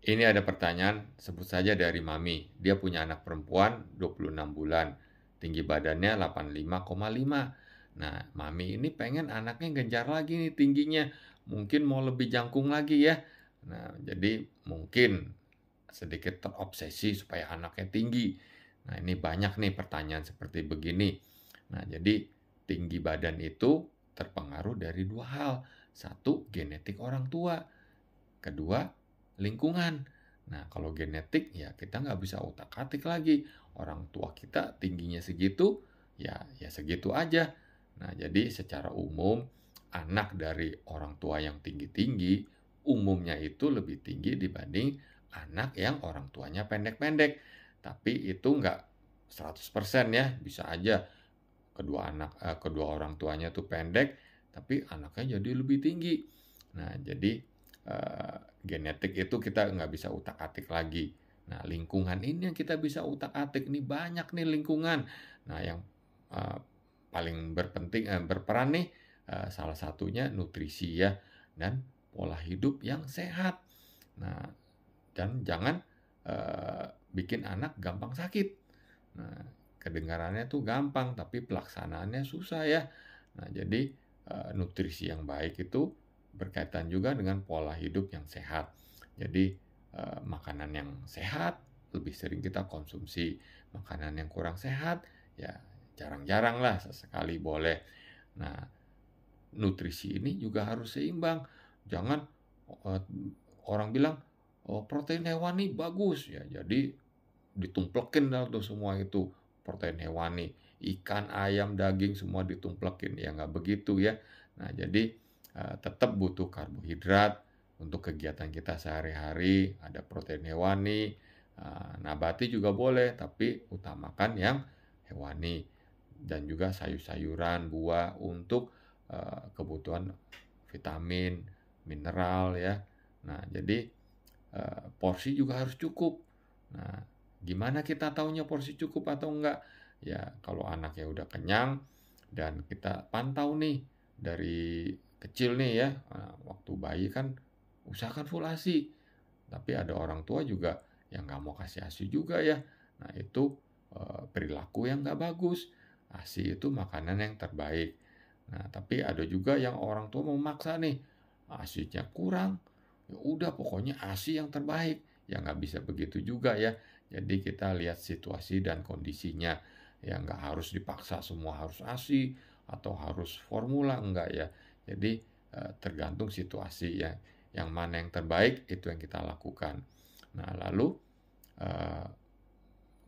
Ini ada pertanyaan, sebut saja dari Mami. Dia punya anak perempuan 26 bulan, tinggi badannya 85,5. Nah, Mami ini pengen anaknya gencar lagi nih tingginya, mungkin mau lebih jangkung lagi ya. Nah, jadi mungkin sedikit terobsesi supaya anaknya tinggi. Nah, ini banyak nih pertanyaan seperti begini. Nah, jadi tinggi badan itu terpengaruh dari dua hal. Satu, genetik orang tua. Kedua, lingkungan. Nah, kalau genetik ya kita nggak bisa utak-atik lagi. Orang tua kita tingginya segitu, ya segitu aja. Nah, jadi secara umum anak dari orang tua yang tinggi-tinggi umumnya itu lebih tinggi dibanding anak yang orang tuanya pendek-pendek. Tapi itu nggak 100% ya, bisa aja kedua orang tuanya tuh pendek, tapi anaknya jadi lebih tinggi. Nah, jadi genetik itu kita nggak bisa utak-atik lagi. Nah, lingkungan ini yang kita bisa utak-atik nih, banyak nih lingkungan. Nah, yang uh, paling berperan nih, salah satunya nutrisi ya, dan pola hidup yang sehat. Nah, dan jangan bikin anak gampang sakit. Nah, kedengarannya tuh gampang, tapi pelaksanaannya susah ya. Nah, jadi nutrisi yang baik itu berkaitan juga dengan pola hidup yang sehat. Jadi makanan yang sehat lebih sering kita konsumsi. Makanan yang kurang sehat ya jarang-jarang lah, sesekali boleh. Nah, nutrisi ini juga harus seimbang. Jangan eh, orang bilang, oh, protein hewani bagus ya, jadi ditumplekin dah tuh semua itu protein hewani, ikan, ayam, daging semua ditumplekin, ya nggak begitu ya. Nah, jadi tetap butuh karbohidrat untuk kegiatan kita sehari-hari, ada protein hewani, nabati juga boleh, tapi utamakan yang hewani. Dan juga sayur-sayuran, buah untuk kebutuhan vitamin, mineral ya. Nah, jadi porsi juga harus cukup. Nah, gimana kita taunya porsi cukup atau enggak? Ya, kalau anaknya udah kenyang dan kita pantau nih dari kecil nih ya, waktu bayi kan usahakan full ASI. Tapi ada orang tua juga yang nggak mau kasih ASI juga ya. Nah, itu perilaku yang nggak bagus. ASI itu makanan yang terbaik. Nah, tapi ada juga yang orang tua mau maksa nih, ASI-nya kurang, ya udah pokoknya ASI yang terbaik. Ya nggak bisa begitu juga ya. Jadi kita lihat situasi dan kondisinya. Ya nggak harus dipaksa semua harus ASI atau harus formula, enggak ya. Jadi tergantung situasi ya. Yang mana yang terbaik itu yang kita lakukan. Nah, lalu eh,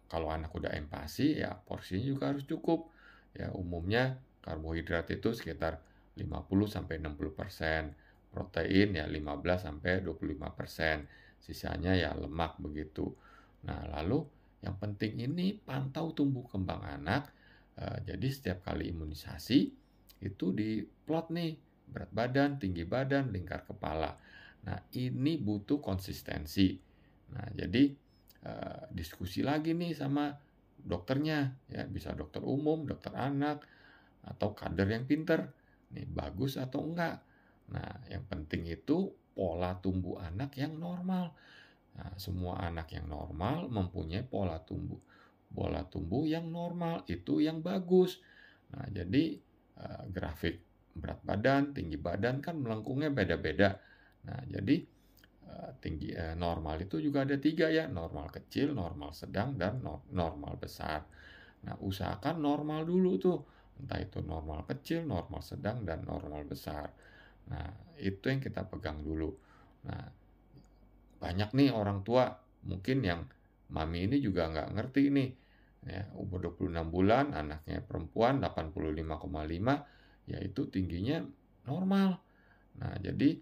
kalau anak udah empasi ya porsinya juga harus cukup. Ya umumnya karbohidrat itu sekitar 50 sampai 60%, protein ya 15 sampai 25%, sisanya ya lemak begitu. Nah, lalu yang penting ini pantau tumbuh kembang anak. Jadi setiap kali imunisasi itu diplot nih berat badan, tinggi badan, lingkar kepala. Nah, ini butuh konsistensi. Nah, jadi diskusi lagi nih sama dokternya, ya bisa dokter umum, dokter anak, atau kader yang pinter. Nih bagus atau enggak. Nah, yang penting itu pola tumbuh anak yang normal. Nah, semua anak yang normal mempunyai pola tumbuh yang normal, itu yang bagus. Nah, jadi grafik berat badan, tinggi badan kan melengkungnya beda-beda. Nah, jadi tinggi normal itu juga ada tiga ya, normal kecil, normal sedang, dan normal besar. Nah, usahakan normal dulu tuh, entah itu normal kecil, normal sedang, dan normal besar. Nah, itu yang kita pegang dulu. Nah, banyak nih orang tua mungkin yang mami ini juga nggak ngerti nih. Ya, umur 26 bulan, anaknya perempuan 85,5, yaitu tingginya normal. Nah, jadi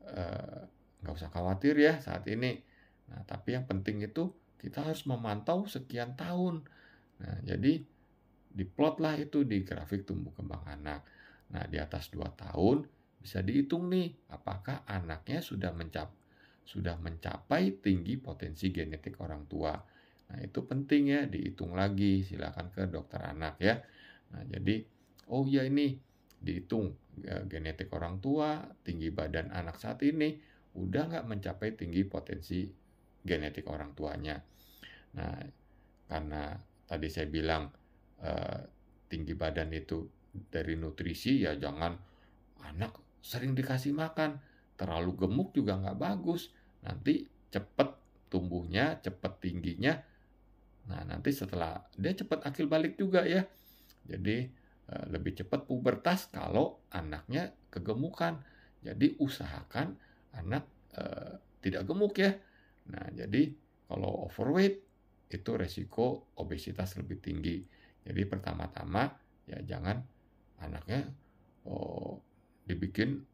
eh, nggak usah khawatir ya saat ini. Nah, tapi yang penting itu kita harus memantau sekian tahun. Nah, jadi diplotlah itu di grafik tumbuh kembang anak. Nah, di atas 2 tahun bisa dihitung nih apakah anaknya sudah mencapai tinggi potensi genetik orang tua. Nah, itu penting ya dihitung lagi. Silakan ke dokter anak ya. Nah, jadi oh ya ini dihitung genetik orang tua, tinggi badan anak saat ini udah nggak mencapai tinggi potensi genetik orang tuanya. Nah, karena tadi saya bilang eh, tinggi badan itu dari nutrisi, ya jangan anak sering dikasih makan. Terlalu gemuk juga nggak bagus. Nanti cepet tumbuhnya, cepet tingginya. Nah, nanti setelah dia cepet akil balik juga ya. Jadi lebih cepat pubertas kalau anaknya kegemukan. Jadi usahakan anak tidak gemuk ya. Nah, jadi kalau overweight itu resiko obesitas lebih tinggi. Jadi pertama-tama ya jangan anaknya dibikin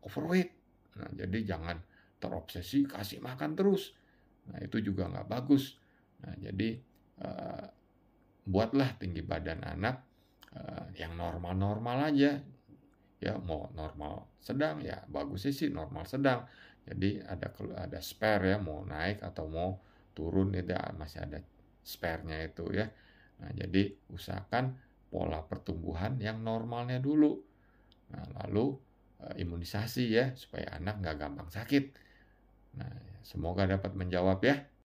overweight. Nah, jadi jangan terobsesi kasih makan terus. Nah, itu juga nggak bagus. Nah, jadi eh, buatlah tinggi badan anak yang normal-normal aja. Ya mau normal sedang ya bagusnya sih normal sedang. Jadi ada spare ya, mau naik atau mau turun itu masih ada spare-nya itu ya. Nah, jadi usahakan pola pertumbuhan yang normalnya dulu. Nah, lalu imunisasi ya supaya anak nggak gampang sakit. Nah, semoga dapat menjawab ya.